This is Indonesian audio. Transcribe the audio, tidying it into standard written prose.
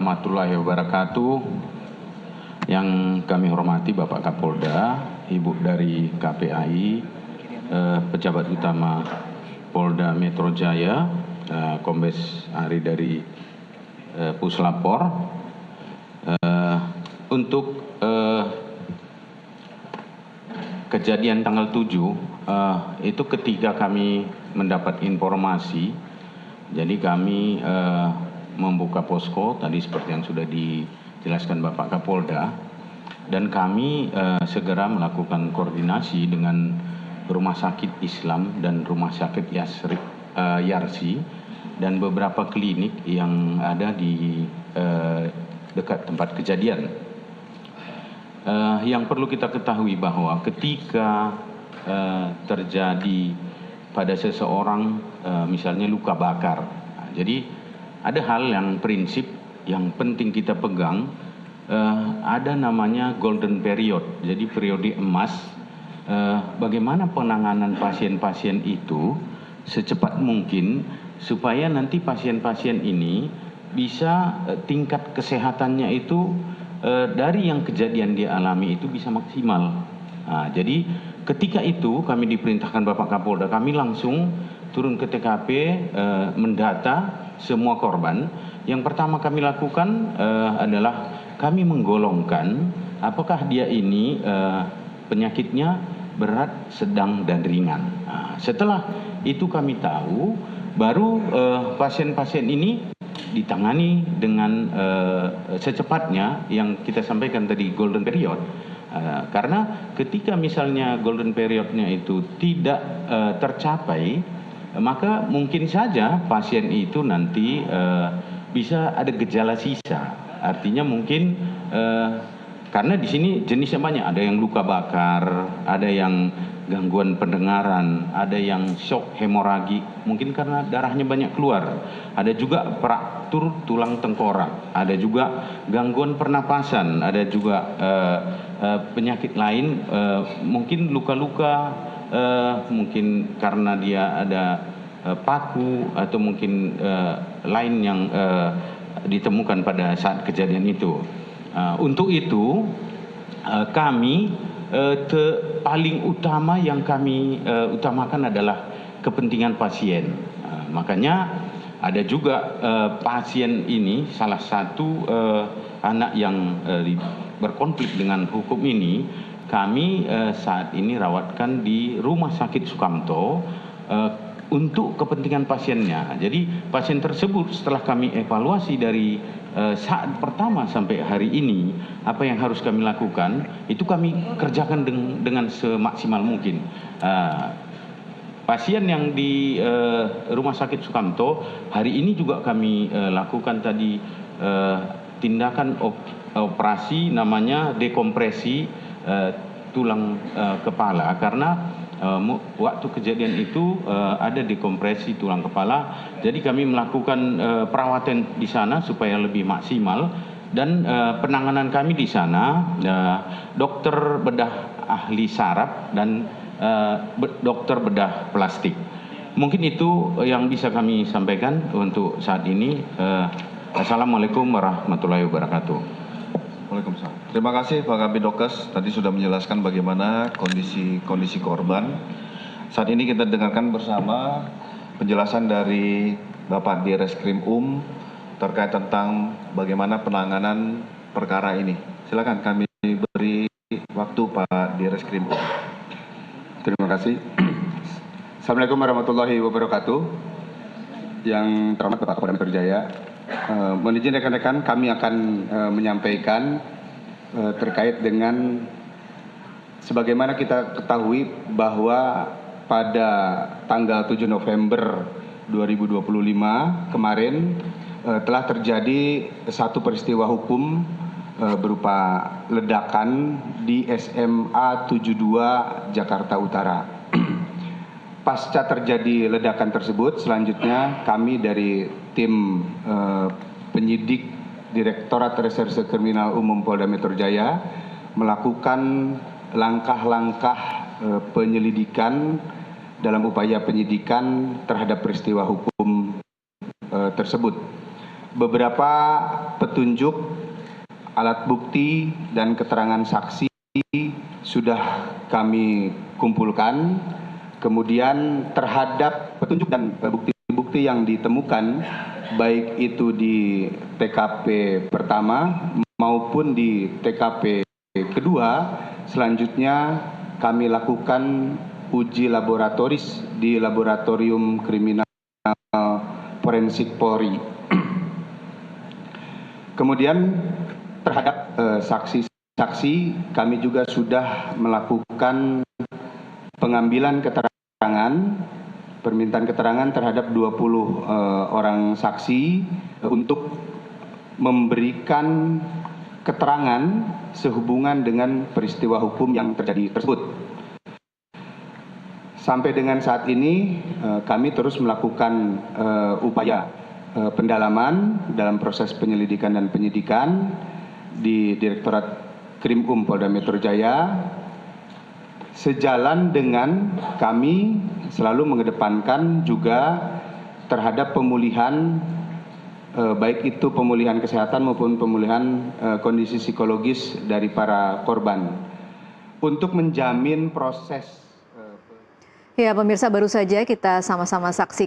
Warahmatullahi wabarakatuh. Yang kami hormati Bapak Kapolda, Ibu dari KPAI, pejabat utama Polda Metro Jaya, Kombes Ari dari Puslapor. Untuk kejadian tanggal 7 itu ketika kami mendapat informasi, jadi kami membuka posko tadi seperti yang sudah dijelaskan Bapak Kapolda, dan kami segera melakukan koordinasi dengan Rumah Sakit Islam dan Rumah Sakit Yarsi dan beberapa klinik yang ada di dekat tempat kejadian. Yang perlu kita ketahui bahwa ketika terjadi pada seseorang misalnya luka bakar, jadi ada hal yang prinsip yang penting kita pegang, ada namanya golden period, jadi periode emas. Bagaimana penanganan pasien-pasien itu secepat mungkin supaya nanti pasien-pasien ini bisa tingkat kesehatannya itu dari yang kejadian dia alami itu bisa maksimal. Jadi ketika itu kami diperintahkan Bapak Kapolda, kami langsung turun ke TKP, mendata semua korban. Yang pertama kami lakukan adalah kami menggolongkan apakah dia ini penyakitnya berat, sedang, dan ringan. Setelah itu kami tahu, baru pasien-pasien ini ditangani dengan secepatnya yang kita sampaikan tadi golden period. Karena ketika misalnya golden periodnya itu tidak tercapai, maka mungkin saja pasien itu nanti bisa ada gejala sisa. Artinya mungkin karena di sini jenisnya banyak, ada yang luka bakar, ada yang gangguan pendengaran, ada yang shock hemoragik, mungkin karena darahnya banyak keluar, ada juga fraktur tulang tengkorak, ada juga gangguan pernapasan, ada juga penyakit lain, mungkin luka-luka, mungkin karena dia ada paku atau mungkin lain yang ditemukan pada saat kejadian itu. Untuk itu kami paling utama yang kami utamakan adalah kepentingan pasien. Makanya ada juga pasien ini, salah satu anak yang berkonflik dengan hukum ini, kami saat ini rawatkan di Rumah Sakit Sukamto untuk kepentingan pasiennya. Jadi pasien tersebut setelah kami evaluasi dari saat pertama sampai hari ini, apa yang harus kami lakukan, itu kami kerjakan dengan semaksimal mungkin. Pasien yang di Rumah Sakit Sukamto, hari ini juga kami lakukan tadi tindakan operasi namanya dekompresi tulang kepala, karena waktu kejadian itu ada dekompresi tulang kepala. Jadi kami melakukan perawatan di sana supaya lebih maksimal, dan penanganan kami di sana dokter bedah ahli saraf dan dokter bedah plastik. Mungkin itu yang bisa kami sampaikan untuk saat ini. Assalamualaikum warahmatullahi wabarakatuh. Waalaikumsalam. Terima kasih Pak Kabid Dokes, tadi sudah menjelaskan bagaimana kondisi korban. Saat ini kita dengarkan bersama penjelasan dari Bapak Direskrim terkait tentang bagaimana penanganan perkara ini. Silakan kami beri waktu Pak Direskrim. Terima kasih. Assalamualaikum warahmatullahi wabarakatuh. Yang terhormat Bapak Kapolda Metro Jaya, mohon izin rekan-rekan, kami akan menyampaikan terkait dengan sebagaimana kita ketahui bahwa pada tanggal 7 November 2025 kemarin telah terjadi satu peristiwa hukum berupa ledakan di SMA 72 Jakarta Utara. Pasca terjadi ledakan tersebut, selanjutnya kami dari tim penyidik Direktorat Reserse Kriminal Umum Polda Metro Jaya melakukan langkah-langkah penyelidikan dalam upaya penyidikan terhadap peristiwa hukum tersebut. beberapa petunjuk, alat bukti, dan keterangan saksi sudah kami kumpulkan. Kemudian terhadap petunjuk dan bukti-bukti yang ditemukan, baik itu di TKP pertama maupun di TKP kedua, selanjutnya kami lakukan uji laboratoris di Laboratorium Kriminal Forensik Polri. Kemudian terhadap saksi-saksi kami juga sudah melakukan pengambilan keterangan, permintaan keterangan terhadap 20 orang saksi untuk memberikan keterangan sehubungan dengan peristiwa hukum yang terjadi tersebut. Sampai dengan saat ini kami terus melakukan upaya pendalaman dalam proses penyelidikan dan penyidikan di Direktorat Krimum Polda Metro Jaya, sejalan dengan kami selalu mengedepankan juga terhadap pemulihan, baik itu pemulihan kesehatan maupun pemulihan kondisi psikologis dari para korban untuk menjamin proses. Ya, pemirsa, baru saja kita sama-sama saksikan